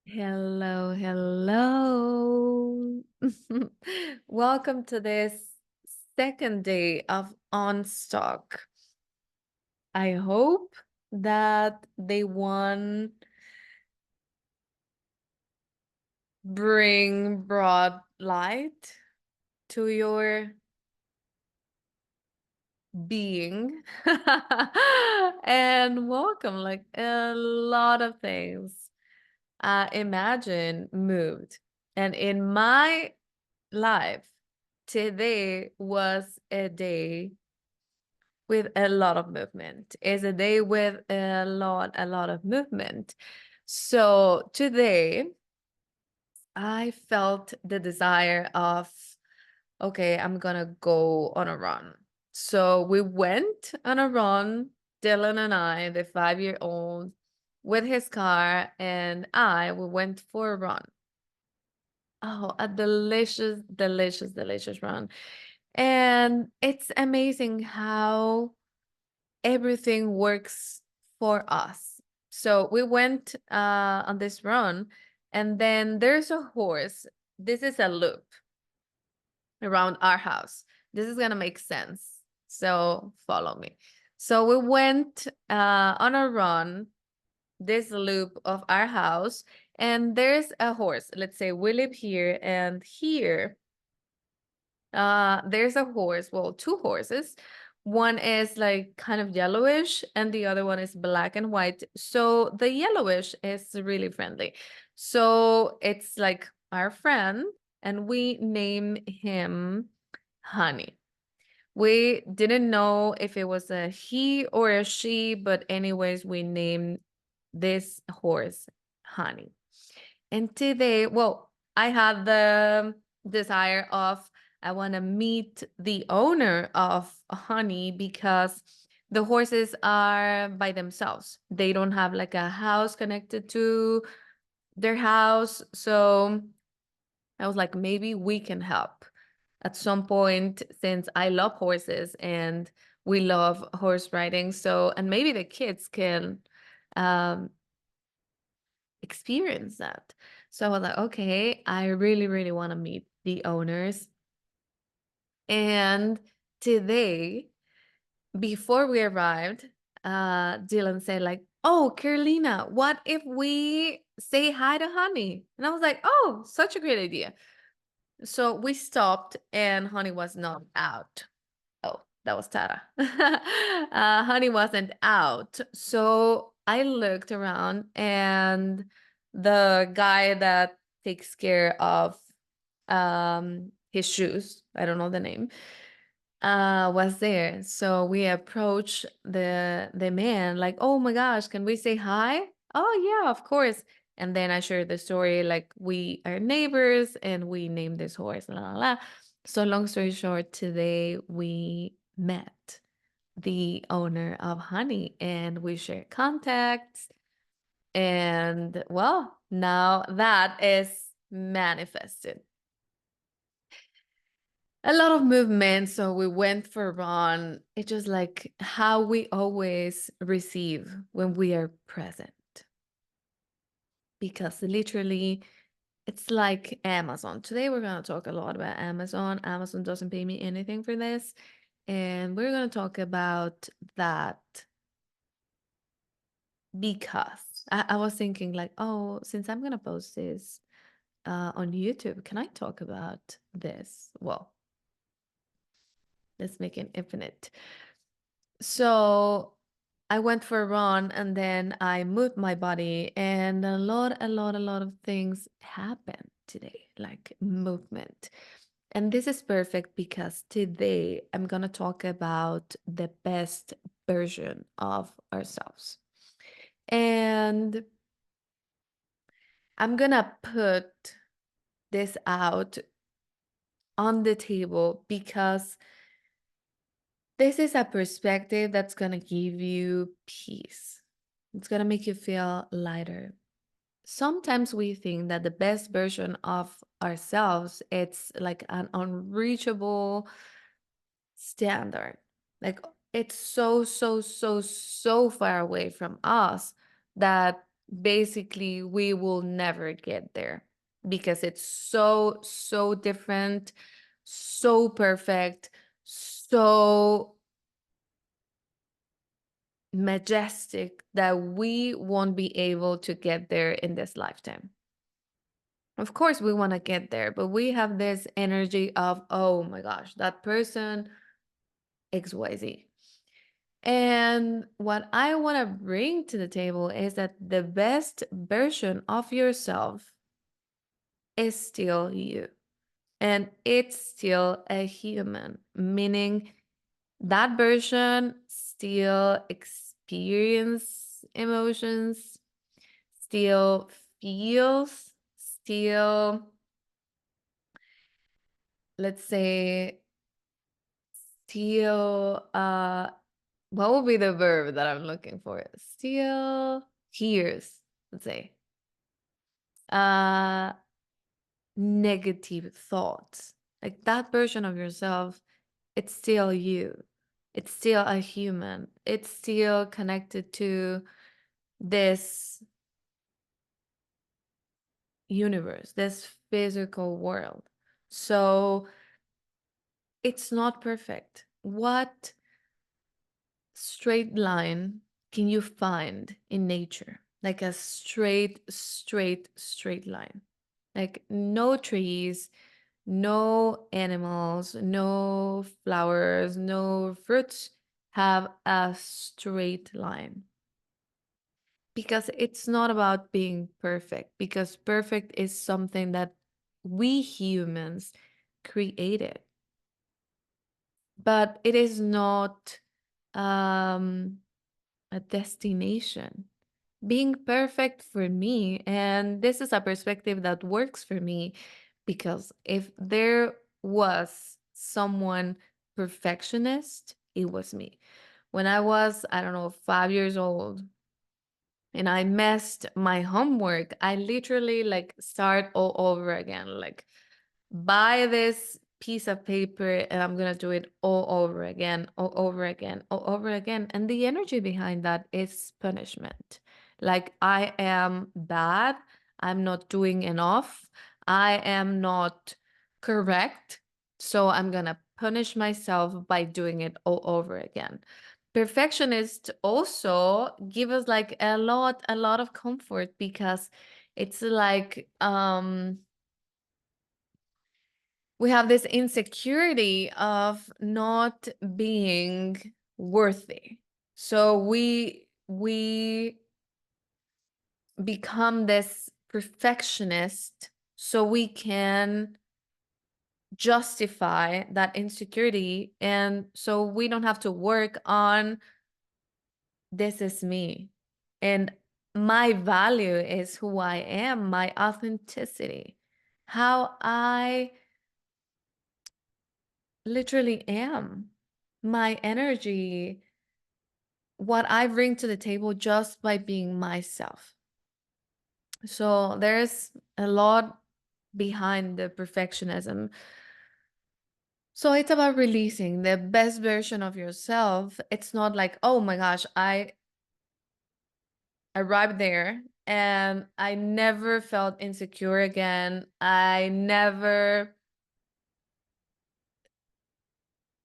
Hello, hello. Welcome to this second day of Unstuck. I hope that day one brought light to your being. And welcome, like a lot of things. Imagine moved. And in my life, today was a day with a lot of movement. It's a day with a lot of movement. So today I felt the desire of, okay, I'm gonna go on a run. So we went on a run, Dylan and I, the 5-year-old, with his car, and we went for a run. Oh, a delicious, delicious, delicious run. And it's amazing how everything works for us. So we went on this run, and then there's a horse. This is a loop around our house. This is gonna make sense. So follow me. So we went on a run, this loop of our house, and there's a horse. Let's say we live here, and here there's a horse, well, two horses. One is like kind of yellowish and the other one is black and white. So the yellowish is really friendly. So it's like our friend, and we name him Honey. We didn't know if it was a he or a she, but anyways, we named this horse Honey. And today, well, I had the desire of I want to meet the owner of Honey because the horses are by themselves. They don't have like a house connected to their house. So I was like, maybe we can help at some point since I love horses and we love horse riding. So, and maybe the kids can um, experience that. So I was like, okay, I really, really want to meet the owners. And today, before we arrived, Dylan said, like, oh, Carolina, what if we say hi to Honey? And I was like, oh, such a great idea. So we stopped and Honey was not out. Oh, that was Tara. Honey wasn't out. So I looked around and the guy that takes care of his shoes, I don't know the name, was there. So we approached the man like, "Oh my gosh, can we say hi?" "Oh yeah, of course." And then I shared the story like we are neighbors and we named this horse, la la la. So long story short, today we met the owner of Honey and we shared contacts. And well, now that is manifested. A lot of movement. So we went for a run. It's just like how we always receive when we are present. Because literally, it's like Amazon. Today, we're going to talk a lot about Amazon. Amazon doesn't pay me anything for this. And we're going to talk about that because I was thinking, like, oh, since I'm going to post this on YouTube, can I talk about this? Well, let's make it infinite. So I went for a run and then I moved my body and a lot of things happened today, like movement. And this is perfect because today I'm gonna talk about the best version of ourselves. And I'm gonna put this out on the table because this is a perspective that's going to give you peace. It's going to make you feel lighter. Sometimes we think that the best version of ourselves, it's like an unreachable standard. Like it's so far away from us that basically we will never get there because it's so, so different, so perfect, so majestic that we won't be able to get there in this lifetime. Of course, we want to get there, but we have this energy of, oh my gosh, that person XYZ. And what I want to bring to the table is that the best version of yourself is still you. And it's still a human, meaning that version still experience emotions, still feels, still, let's say, still, what would be the verb that I'm looking for? Still hears, let's say, uh, negative thoughts. Like that version of yourself, it's still you. It's still a human. It's still connected to this universe, this physical world. So it's not perfect. What straight line can you find in nature? Like a straight line. Like no trees, no animals, no flowers, no fruits have a straight line. Because it's not about being perfect, because perfect is something that we humans created. But it is not a destination. Being perfect for me, and this is a perspective that works for me, because if there was someone perfectionist, it was me. When I was, I don't know, 5 years old, and I messed my homework, I literally like start all over again. Like buy this piece of paper and I'm gonna do it all over again, all over again, all over again. And the energy behind that is punishment. Like I am bad, I'm not doing enough, I am not correct. So I'm gonna punish myself by doing it all over again. Perfectionists also give us like a lot of comfort, because it's like we have this insecurity of not being worthy. So we become this perfectionist so we can justify that insecurity, and so we don't have to work on this is me and my value is who I am, my authenticity, how I literally am, my energy, what I bring to the table just by being myself. So there's a lot behind the perfectionism. So it's about releasing the best version of yourself. It's not like, oh my gosh, I arrived there and I never felt insecure again. I never,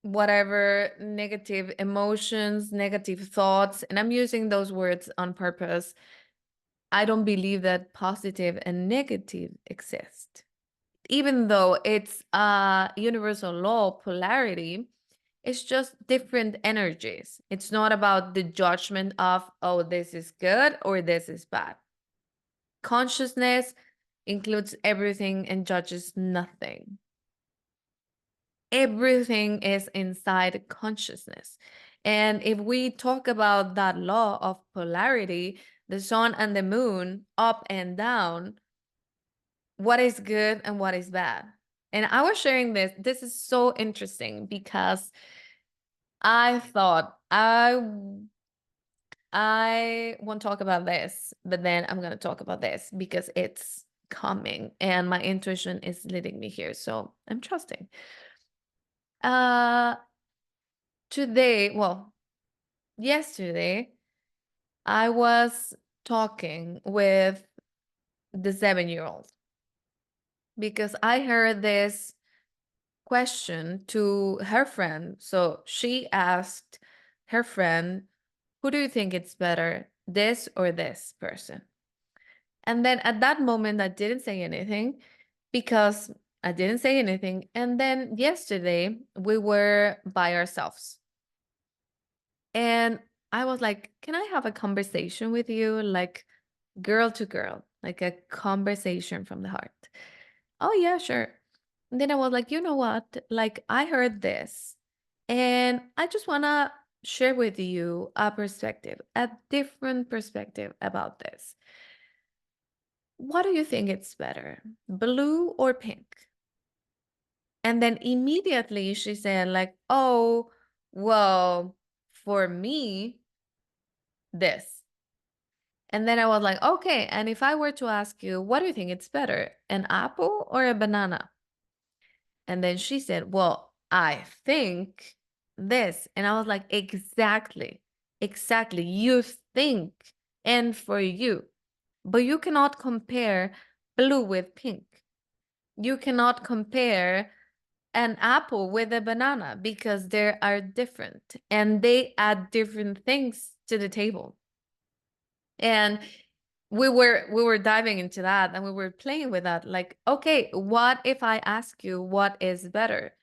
whatever negative emotions, negative thoughts, and I'm using those words on purpose. I don't believe that positive and negative exist. Even though it's a universal law, polarity, it's just different energies. It's not about the judgment of, oh, this is good or this is bad. Consciousness includes everything and judges nothing. Everything is inside consciousness. And if we talk about that law of polarity, the sun and the moon, up and down, what is good and what is bad? And I was sharing this. This is so interesting because I thought I won't talk about this, but then I'm going to talk about this because it's coming and my intuition is leading me here. So I'm trusting. Uh, Today, well, yesterday, I was talking with the 7-year-old because I heard this question to her friend. So she asked her friend, who do you think it's better, this or this person? And then at that moment, I didn't say anything because I didn't say anything. And then yesterday, we were by ourselves. And I was like, can I have a conversation with you? Like girl to girl, like a conversation from the heart. Oh, yeah, sure. And then I was like, you know what? Like, I heard this, and I just want to share with you a perspective, a different perspective about this. What do you think it's better, blue or pink? And then immediately she said, like, oh, well, for me, this. And then I was like, okay, and if I were to ask you, what do you think it's better, an apple or a banana? And then she said, well, I think this. And I was like, exactly, exactly. You think, and for you. But you cannot compare blue with pink. You cannot compare an apple with a banana because they are different and they add different things to the table. And we were diving into that and we were playing with that. Like, okay, what if I ask you what is better,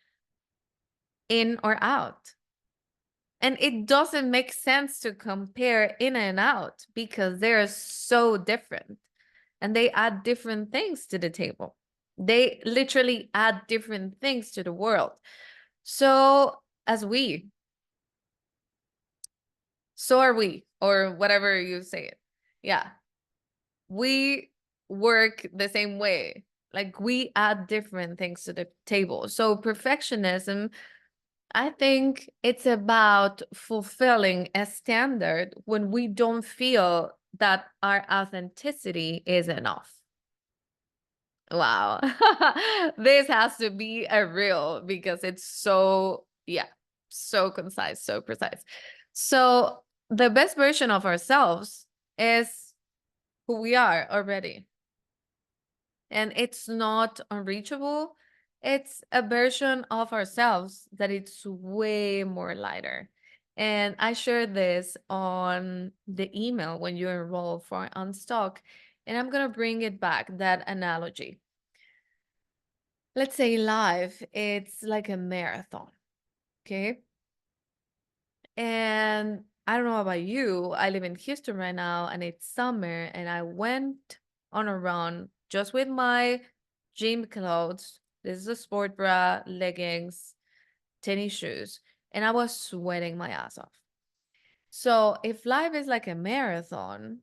in or out? And it doesn't make sense to compare in and out because they're so different and they add different things to the table. They literally add different things to the world. So so are we, or whatever you say it. Yeah. We work the same way. Like we add different things to the table. So perfectionism, I think it's about fulfilling a standard when we don't feel that our authenticity is enough. Wow. This has to be a reel because it's so, yeah, so concise, so precise. So the best version of ourselves is who we are already. And it's not unreachable. It's a version of ourselves that it's way more lighter. And I shared this on the email when you enroll for Unstuck. And I'm going to bring it back, that analogy. Let's say life, it's like a marathon. Okay. And I don't know about you. I live in Houston right now and it's summer and I went on a run just with my gym clothes. This is a sport bra, leggings, tennis shoes, and I was sweating my ass off. So if life is like a marathon,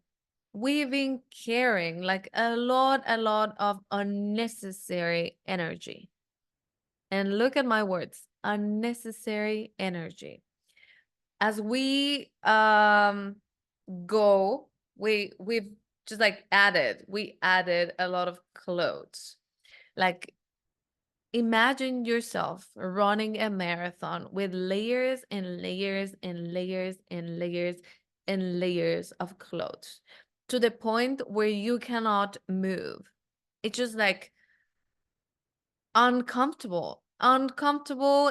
we've been carrying like a lot of unnecessary energy. And look at my words, unnecessary energy. As we go, we've just like we added a lot of clothes. Like imagine yourself running a marathon with layers and layers and layers and layers and layers of clothes to the point where you cannot move. It's just like uncomfortable,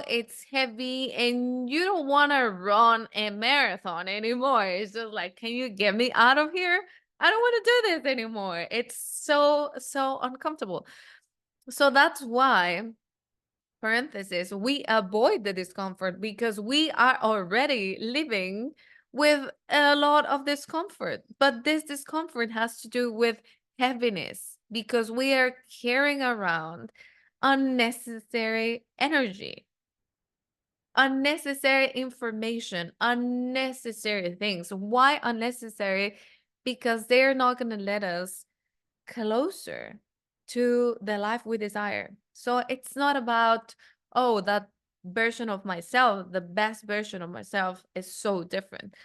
it's heavy, and you don't want to run a marathon anymore. It's just like, can you get me out of here? I don't want to do this anymore. It's so uncomfortable. So that's why, parenthesis, we avoid the discomfort because we are already living with a lot of discomfort. But this discomfort has to do with heaviness because we are carrying around unnecessary energy, unnecessary information, unnecessary things. Why unnecessary? Because they're not going to let us closer to the life we desire. So it's not about, oh, that version of myself, the best version of myself is so different.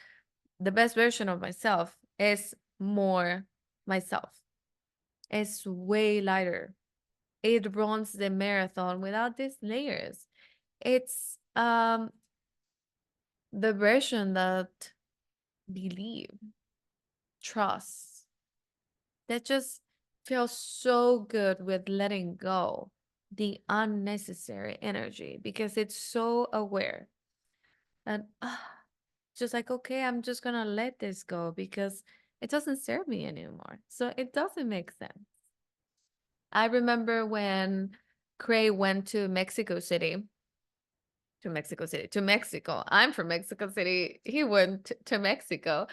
The best version of myself is more myself. It's way lighter. It runs the marathon without these layers. It's the version that believe, trust, that just feels so good with letting go the unnecessary energy because it's so aware and just like, okay, I'm just gonna let this go because it doesn't serve me anymore. So it doesn't make sense. I remember when Cray went to Mexico City, to Mexico. I'm from Mexico City. He went to Mexico.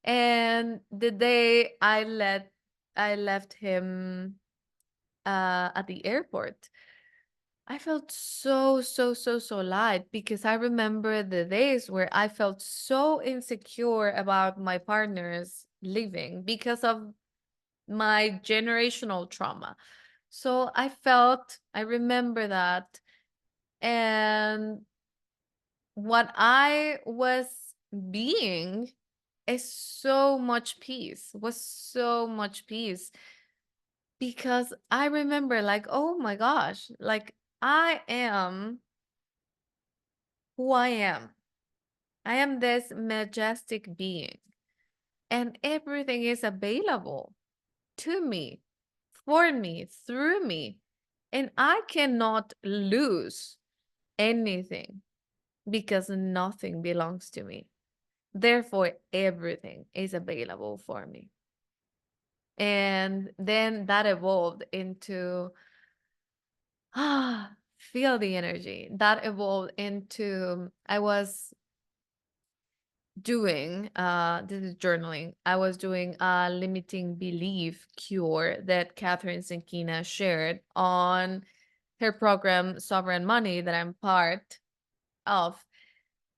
And the day I left him at the airport, I felt so light because I remember the days where I felt so insecure about my partners leaving because of my generational trauma. So I remember that. And what I was being is so much peace, was so much peace because I remember, like, oh my gosh, like I am who I am. I am this majestic being, and everything is available to me, for me, through me. And I cannot lose anything because nothing belongs to me. Therefore, everything is available for me. And then that evolved into, feel the energy. That evolved into, I was doing, this is journaling. I was doing a limiting belief cure that Catherine Sinkina shared on her program, Sovereign Money, that I'm part of.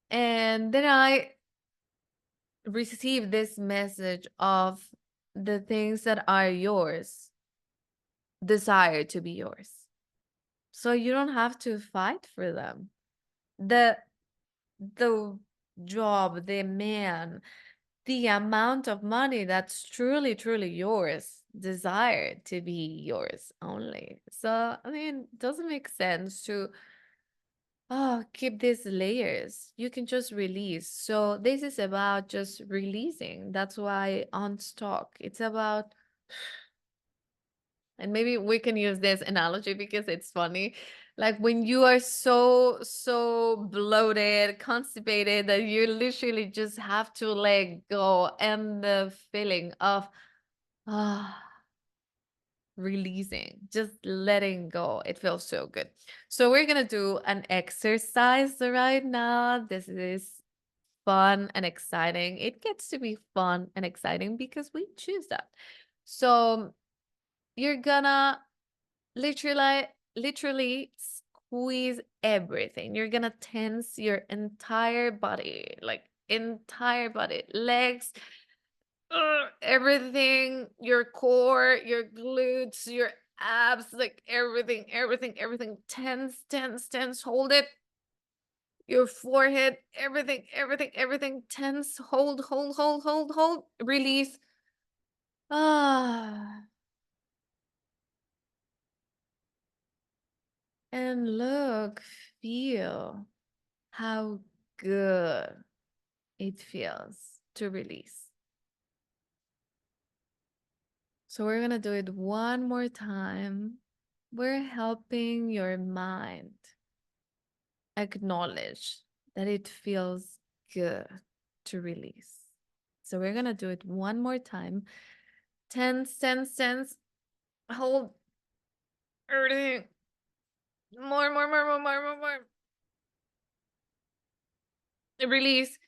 And then I receive this message of the things that are yours, desire to be yours. So you don't have to fight for them. The the job, the man, the amount of money that's truly yours, desire to be yours only. So I mean, it doesn't make sense to keep these layers. You can just release. So this is about just releasing. That's why unstuck. It's about, and maybe we can use this analogy because it's funny. Like when you are so bloated, constipated that you literally just have to let go, and the feeling of ah releasing, just letting go. It feels so good. So we're gonna do an exercise right now. This is fun and exciting. It gets to be fun and exciting because we choose that. So you're gonna literally squeeze everything. You're gonna tense your entire body, like entire body, legs, everything, your core, your glutes, your abs, like everything tense, hold it. Your forehead, everything tense, hold, release. Ah, and look, feel how good it feels to release. So we're gonna do it one more time. We're helping your mind acknowledge that it feels good to release. So we're gonna do it one more time. Tense. Hold everything. More. Release.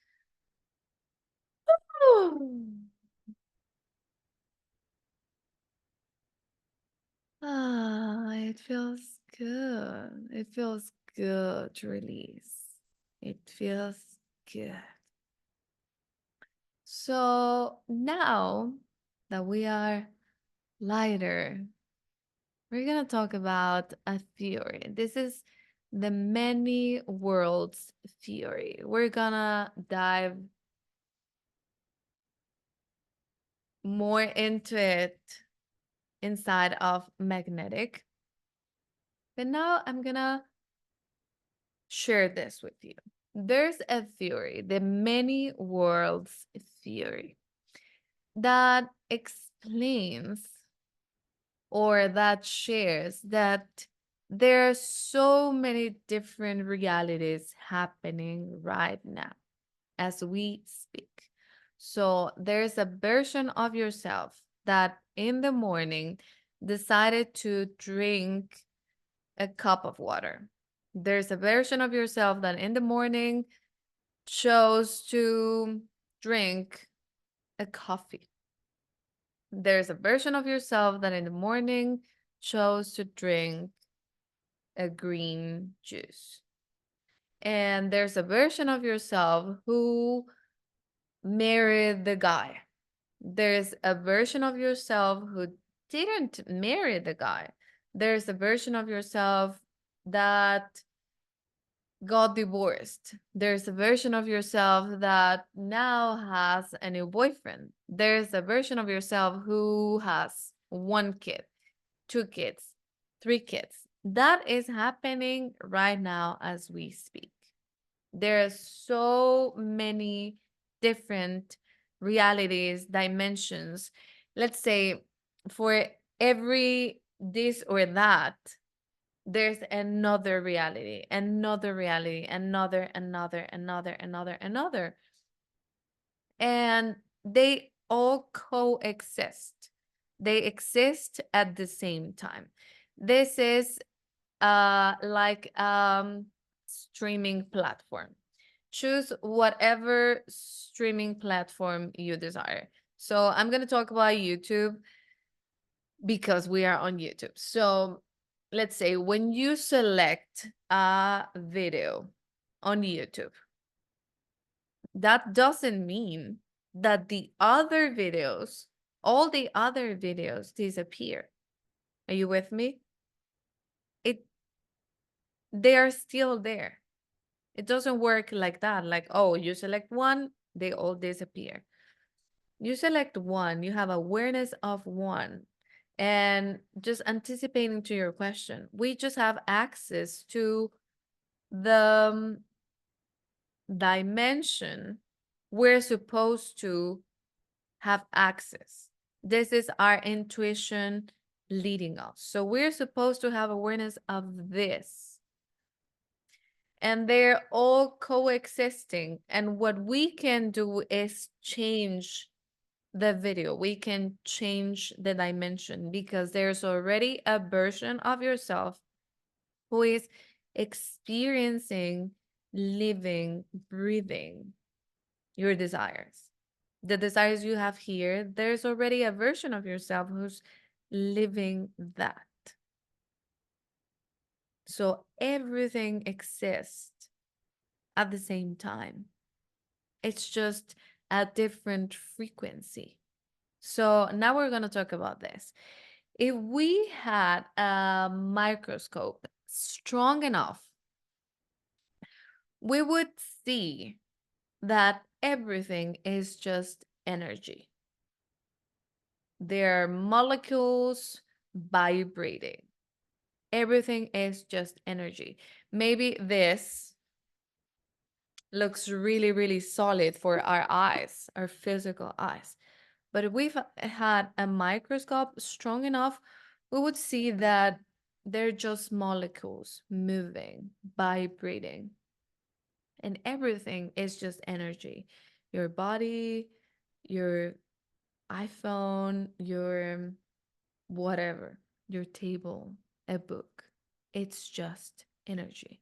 It feels good. It feels good to release. It feels good. So now that we are lighter, we're going to talk about a theory. This is the many worlds theory. We're going to dive more into it inside of magnetic. But now I'm going to share this with you. There's a theory, the many worlds theory, that explains or that shares that there are so many different realities happening right now as we speak. So there's a version of yourself that in the morning decided to drink a cup of water. There's a version of yourself that in the morning chose to drink a coffee. There's a version of yourself that in the morning chose to drink a green juice. And there's a version of yourself who married the guy. There's a version of yourself who didn't marry the guy. There's a version of yourself that got divorced. There's a version of yourself that now has a new boyfriend. There's a version of yourself who has one kid, two kids, three kids. That is happening right now as we speak. There are so many different realities, dimensions. Let's say for every this or that, there's another reality, another. And they all coexist. They exist at the same time. This is like streaming platform. Choose whatever streaming platform you desire. So I'm going to talk about YouTube because we are on YouTube. So let's say when you select a video on YouTube, that doesn't mean that the other videos, all the other videos disappear. Are you with me? They are still there. It doesn't work like that. Like, oh, you select one, they all disappear. You select one, you have awareness of one. And just anticipating to your question, we just have access to the dimension we're supposed to have access. This is our intuition leading us. So we're supposed to have awareness of this. And they're all coexisting. And what we can do is change the video. We can change the dimension because there's already a version of yourself who is experiencing, living, breathing your desires. The desires you have here, there's already a version of yourself who's living that. So everything exists at the same time. It's just a different frequency. So now we're going to talk about this. If we had a microscope strong enough, we would see that everything is just energy. There are molecules vibrating. Everything is just energy. Maybe this looks really, really solid for our eyes, our physical eyes. But if we've had a microscope strong enough, we would see that they're just molecules moving, vibrating, and everything is just energy. Your body, your iPhone, your whatever, your table, a book, it's just energy.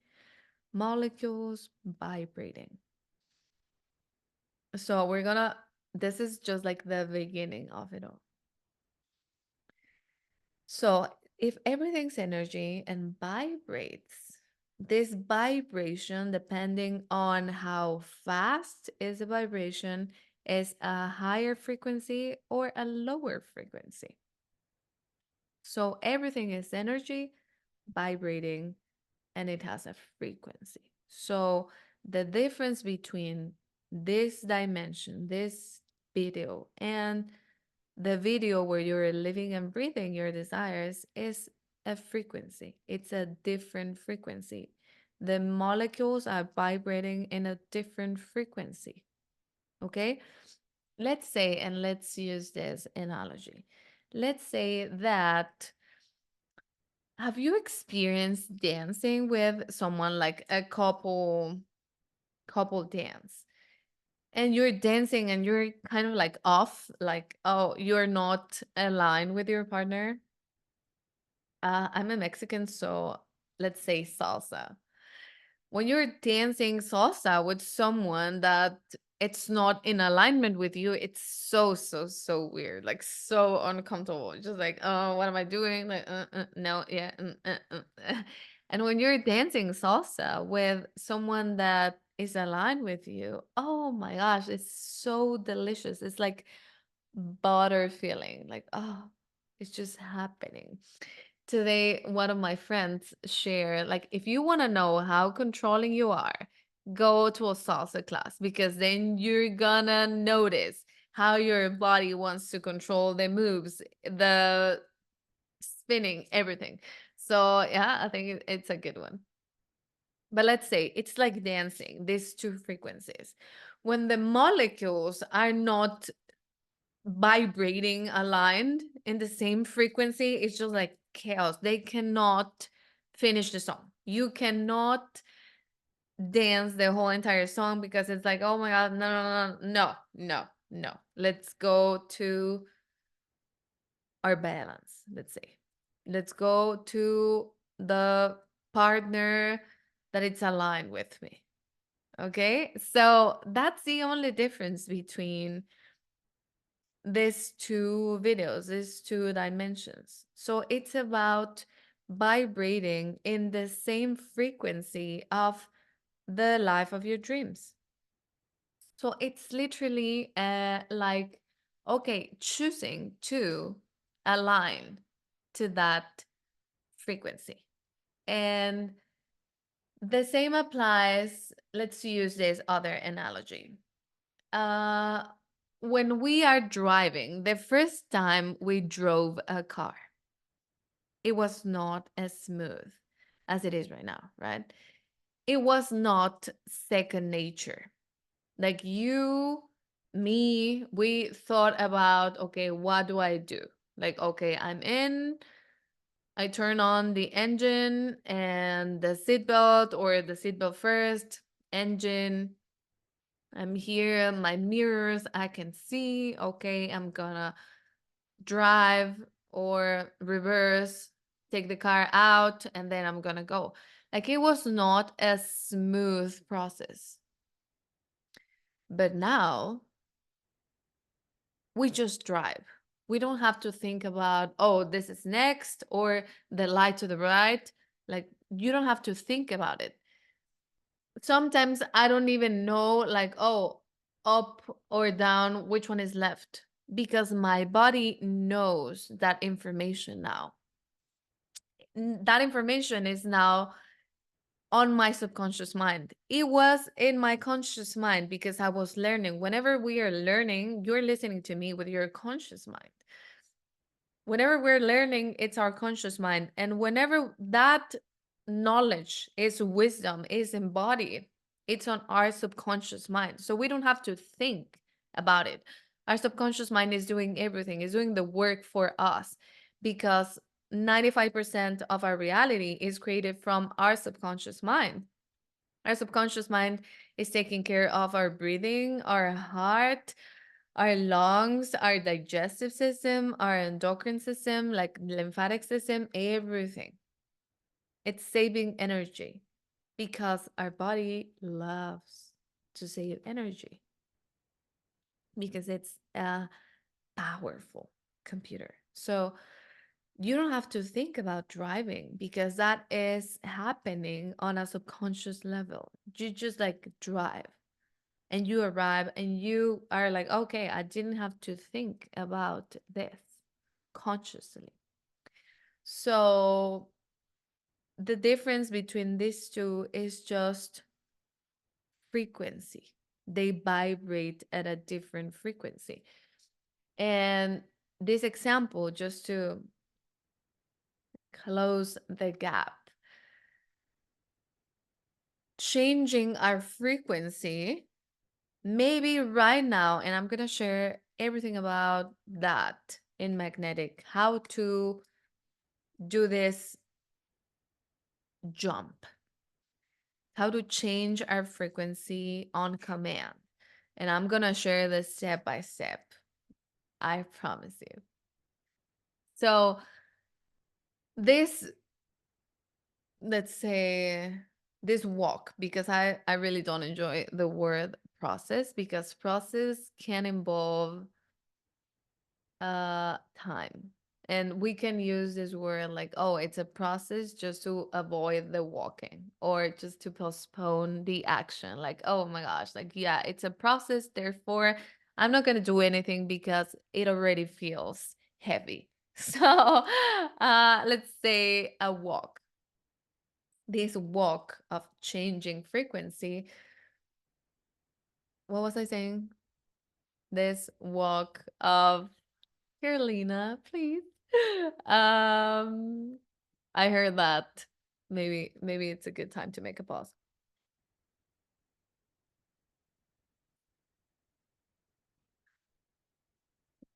Molecules vibrating. So this is just like the beginning of it all. So if everything's energy and vibrates, this vibration, depending on how fast is the vibration, is a higher frequency or a lower frequency. So everything is energy vibrating and it has a frequency. So the difference between this dimension, this video, and the video where you're living and breathing your desires is a frequency. It's a different frequency. The molecules are vibrating in a different frequency. Okay? Let's say, and let's use this analogy. Let's say that Have you experienced dancing with someone, like a couple dance, and you're dancing and you're kind of like off, like, oh, you're not aligned with your partner? I'm a Mexican, so let's say salsa. When you're dancing salsa with someone that it's not in alignment with you, it's so, so, so weird, like so uncomfortable. Just like, oh, what am I doing? Like, no, yeah. And when you're dancing salsa with someone that is aligned with you, oh my gosh, it's so delicious. It's like butter feeling, like, oh, it's just happening. Today, one of my friends shared, like, if you want to know how controlling you are, go to a salsa class, because then you're gonna notice how your body wants to control the moves, the spinning, everything. So yeah, I think it's a good one. But let's say it's like dancing, these two frequencies. When the molecules are not vibrating aligned in the same frequency, it's just like chaos. They cannot finish the song. You cannot dance the whole entire song, because it's like, oh my god, no, no, no, no, no, no. Let's go to our balance, let's say. Let's go to the partner that it's aligned with me. Okay? So that's the only difference between these two videos, these two dimensions. So it's about vibrating in the same frequency of the life of your dreams. So it's literally like, okay, choosing to align to that frequency. And the same applies, let's use this other analogy. Uh, when we are driving, the first time we drove a car, it was not as smooth as it is right now, right? It was not second nature. Like you, me, we thought about, okay, what do I do? Like, okay, I'm in, I turn on the engine and the seatbelt, or the seatbelt first, engine, I'm here, my mirrors, I can see, okay, I'm gonna drive or reverse, take the car out, and then I'm gonna go. Like it was not a smooth process. But now we just drive. We don't have to think about, oh, this is next, or the light to the right. Like you don't have to think about it. Sometimes I don't even know, like, oh, up or down, which one is left, because my body knows that information now. That information is now on my subconscious mind. It was in my conscious mind because I was learning. Whenever we are learning, you're listening to me with your conscious mind. Whenever we're learning, it's our conscious mind. And whenever that knowledge is wisdom, is embodied, it's on our subconscious mind. So we don't have to think about it. Our subconscious mind is doing everything, is doing the work for us, because 95% of our reality is created from our subconscious mind. Our subconscious mind is taking care of our breathing, our heart, our lungs, our digestive system, our endocrine system, like lymphatic system, everything. It's saving energy because our body loves to save energy, because it's a powerful computer. So you don't have to think about driving, because that is happening on a subconscious level. You just like drive and you arrive and you are like, okay, I didn't have to think about this consciously. So the difference between these two is just frequency. They vibrate at a different frequency. And this example, just to close the gap, changing our frequency, maybe right now, and I'm going to share everything about that in magnetic, how to do this jump, how to change our frequency on command. And I'm going to share this step by step. I promise you. So, this, let's say, this walk, because I really don't enjoy the word process, because process can involve time, and we can use this word like, oh, it's a process just to avoid the walking or just to postpone the action, like, oh my gosh, like, yeah, it's a process, therefore I'm not going to do anything because it already feels heavy. So let's say a walk, this walk of changing frequency. What was I saying? This walk of, Carolina, please. Um, I heard that. Maybe it's a good time to make a pause.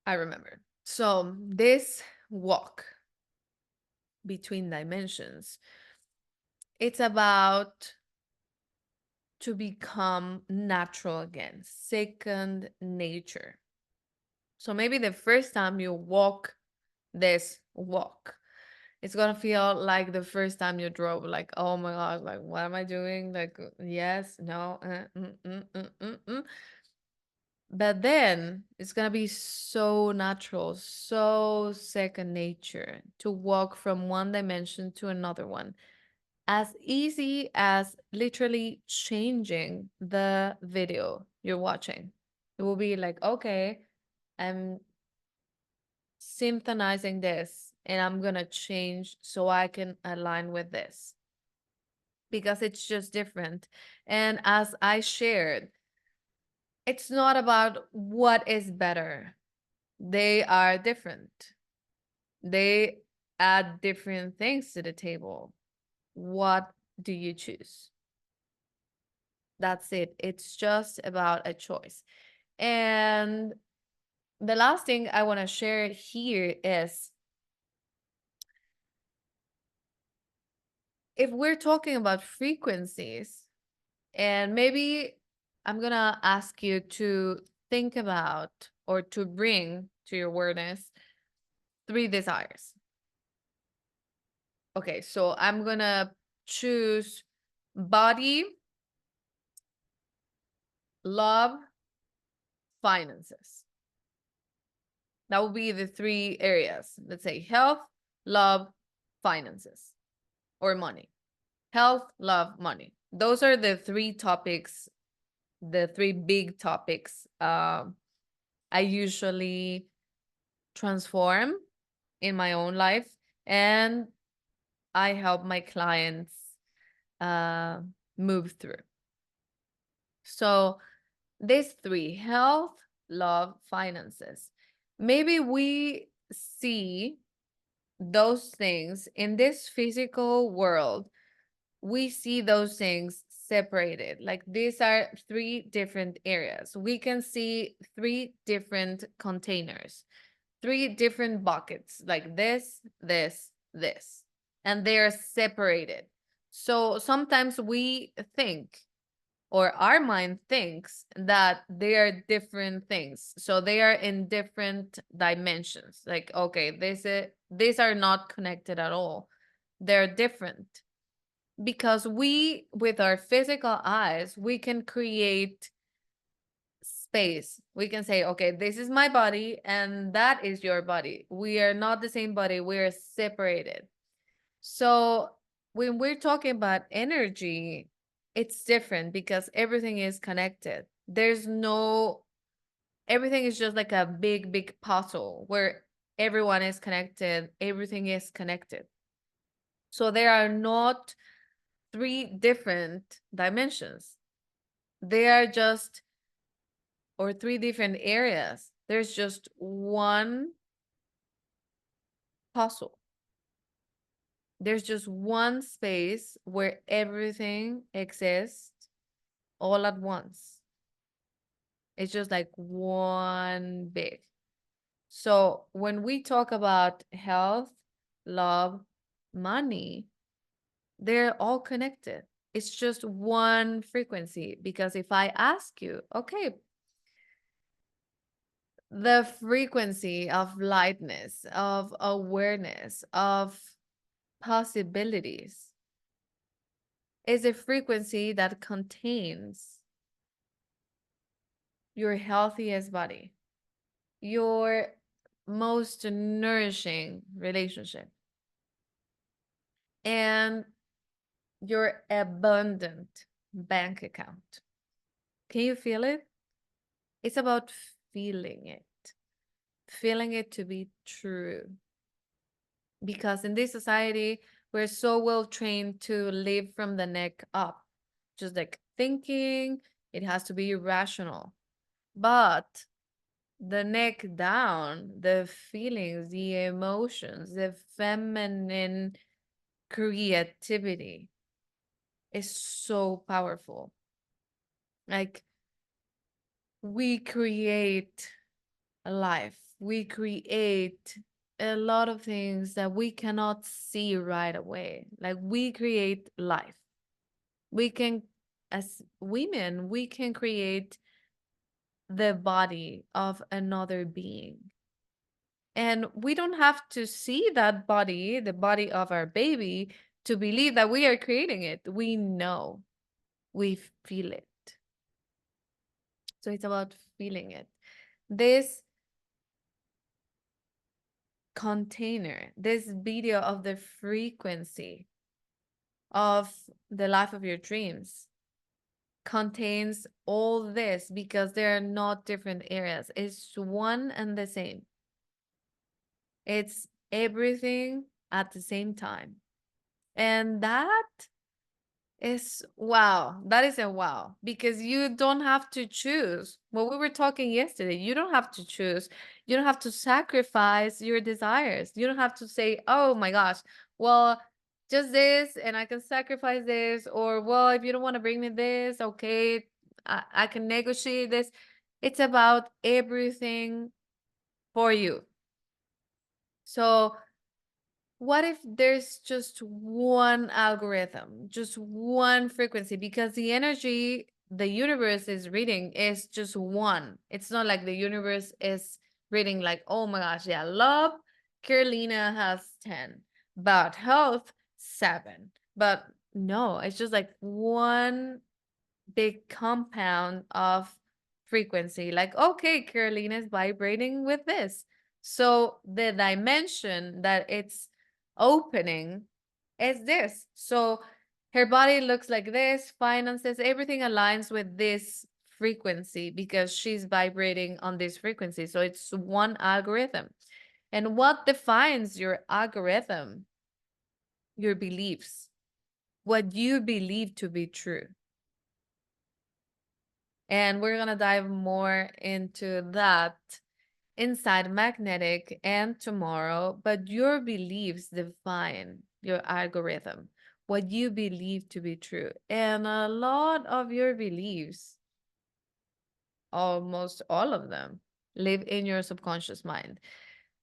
I remember. So this walk between dimensions, it's about to become natural again, second nature. So maybe the first time you walk this walk, it's gonna feel like the first time you drove, like, oh my god, like, what am I doing? Like, yes, no, But then it's gonna be so natural, so second nature to walk from one dimension to another one. As easy as literally changing the video you're watching. It will be like, okay, I'm synchronizing this and I'm gonna change so I can align with this because it's just different. And as I shared, it's not about what is better. They are different. They add different things to the table. What do you choose? That's it. It's just about a choice. And the last thing I want to share here is, if we're talking about frequencies, and maybe I'm going to ask you to think about or to bring to your awareness 3 desires. Okay, so I'm going to choose body, love, finances. That will be the 3 areas. Let's say health, love, finances, or money. Health, love, money. Those are the 3 topics, the 3 big topics I usually transform in my own life, and I help my clients uh, move through. So these 3: health, love, finances. Maybe we see those things in this physical world. We see those things separated. Like, these are 3 different areas. We can see 3 different containers, 3 different buckets, like this, this, this, and they're separated. So sometimes we think, or our mind thinks, that they are different things. So they are in different dimensions. Like, okay, these are not connected at all. They're different. Because we, with our physical eyes, we can create space. We can say, okay, this is my body and that is your body. We are not the same body, we're separated. So when we're talking about energy, it's different because everything is connected. Everything is just like a big puzzle where everyone is connected, everything is connected. So there are not 3 different dimensions. They are just, or 3 different areas. There's just one puzzle. There's just one space where everything exists all at once. It's just like one big. So when we talk about health, love, money, They're all connected. It's just one frequency. Because if I ask you, okay, the frequency of lightness, of awareness, of possibilities is a frequency that contains your healthiest body, your most nourishing relationship, and your abundant bank account. Can you feel it? It's about feeling it to be true. Because in this society, we're so well trained to live from the neck up, just like thinking it has to be rational. But the neck down, the feelings, the emotions, the feminine creativity is so powerful. Like, we create a life, we create a lot of things that we cannot see right away. Like, we create life. We can, as women, we can create the body of another being. And we don't have to see that body, the body of our baby, to believe that we are creating it. We know, we feel it. So it's about feeling it. This container, this video of the frequency of the life of your dreams contains all this, because they are not different areas. It's one and the same. It's everything at the same time. And that is wow. That is a wow, because you don't have to choose. What we were talking yesterday, you don't have to choose. You don't have to sacrifice your desires. You don't have to say, oh my gosh, well, just this and I can sacrifice this. Or, well, if you don't want to bring me this, okay, I can negotiate this. It's about everything for you. So what if there's just one algorithm, just one frequency? Because the energy the universe is reading is just one. It's not like the universe is reading like, oh my gosh, yeah, love, Carolina has 10, but health, 7. But no, it's just like one big compound of frequency. Like, okay, Carolina is vibrating with this. So the dimension that it's opening is this. So her body looks like this, finances, everything aligns with this frequency because she's vibrating on this frequency. So it's one algorithm. And what defines your algorithm? Your beliefs, what you believe to be true. And we're going to dive more into that inside magnetic and tomorrow. But your beliefs define your algorithm, what you believe to be true. And a lot of your beliefs, almost all of them, live in your subconscious mind.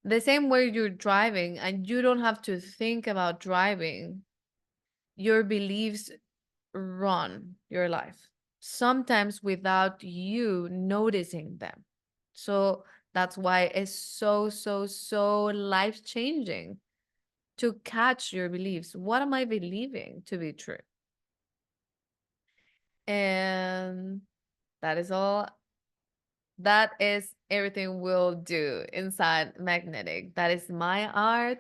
The same way you're driving and you don't have to think about driving, your beliefs run your life, sometimes without you noticing them. So that's why it's so, so, so life changing to catch your beliefs. What am I believing to be true? And that is all. That is everything we'll do inside magnetic. That is my art,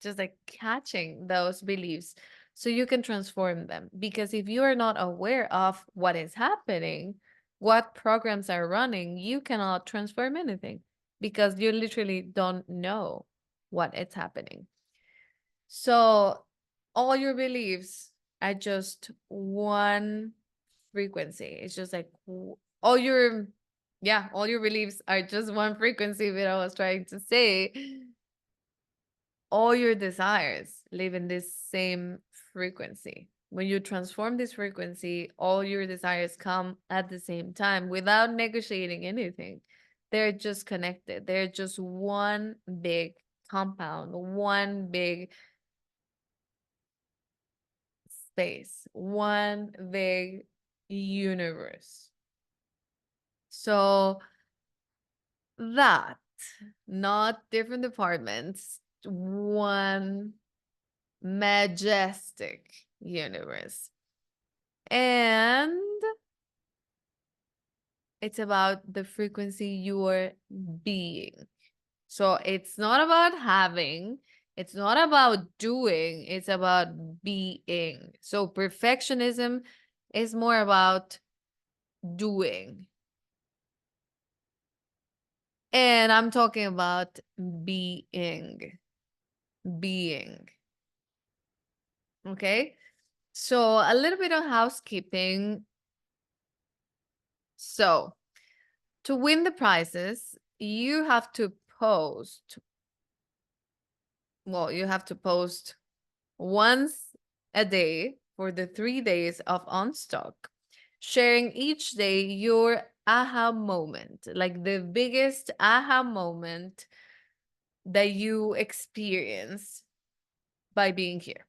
just like catching those beliefs so you can transform them. Because if you are not aware of what is happening, what programs are running, you cannot transform anything because you literally don't know what is happening. So all your beliefs are just one frequency. It's just like all your, yeah, all your beliefs are just one frequency, that I was trying to say. All your desires live in this same frequency. When you transform this frequency, all your desires come at the same time without negotiating anything. They're just connected. They're just one big compound, one big space, one big universe. So that, not different departments, one majestic universe. And it's about the frequency you're being. So it's not about having, it's not about doing, it's about being. So perfectionism is more about doing. And I'm talking about being. Being. Okay? So a little bit of housekeeping. So to win the prizes, you have to post. Well, you have to post once a day for the 3 days of Unstuck, sharing each day your aha moment, like the biggest aha moment that you experience by being here.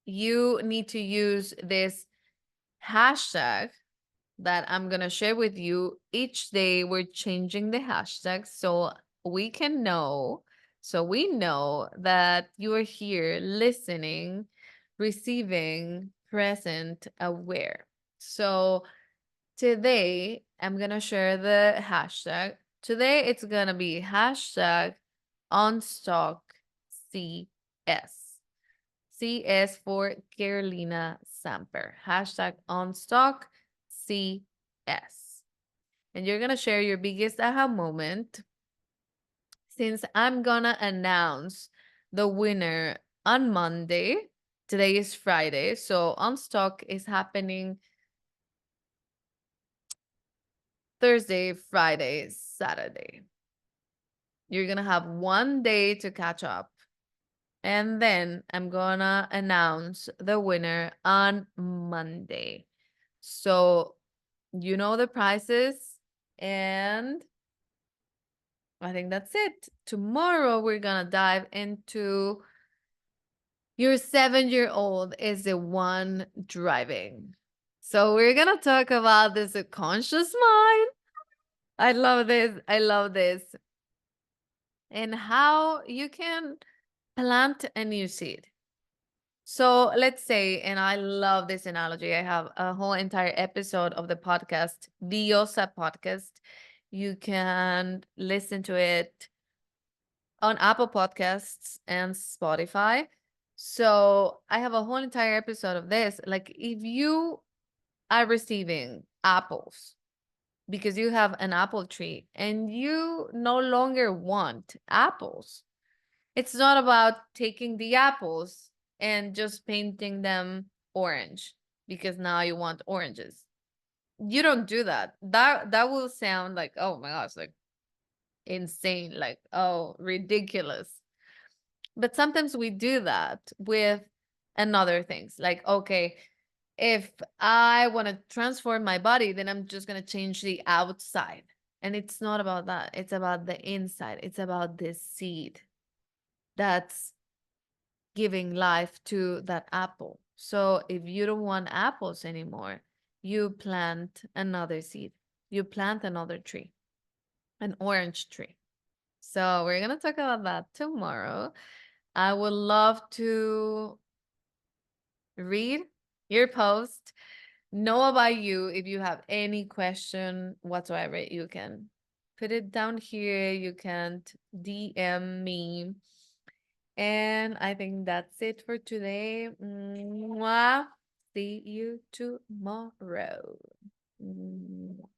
You need to use this hashtag that I'm going to share with you. Each day we're changing the hashtag so we can know, so we know that you are here listening, receiving, present, aware. So today I'm going to share the hashtag. Today it's going to be hashtag unstock CS. CS for Carolina Samper. Hashtag unstock CS. And you're going to share your biggest aha moment. Since I'm going to announce the winner on Monday, today is Friday. So Unstock is happening Thursday, Friday, Saturday. You're going to have one day to catch up. And then I'm going to announce the winner on Monday. So you know the prizes, and I think that's it. Tomorrow we're gonna dive into your 7-year-old is the one driving. So we're gonna talk about the subconscious mind. I love this. I love this. And how you can plant a new seed. So let's say, and I love this analogy. I have a whole entire episode of the podcast, Diosa podcast. You can listen to it on Apple Podcasts and Spotify. So I have a whole entire episode of this. Like if you are receiving apples because you have an apple tree and you no longer want apples, it's not about taking the apples and just painting them orange because now you want oranges. You don't do that. That will sound like, oh my gosh, like insane, like, oh, ridiculous. But sometimes we do that with another things. Like, okay, if I want to transform my body, then I'm just going to change the outside. And it's not about that. It's about the inside. It's about this seed that's giving life to that apple. So if you don't want apples anymore, you plant another seed. You plant another tree, an orange tree. So we're going to talk about that tomorrow. I would love to read your post, know about you. If you have any question whatsoever, you can put it down here. You can DM me. And I think that's it for today. Mwah. See you tomorrow. Mwah.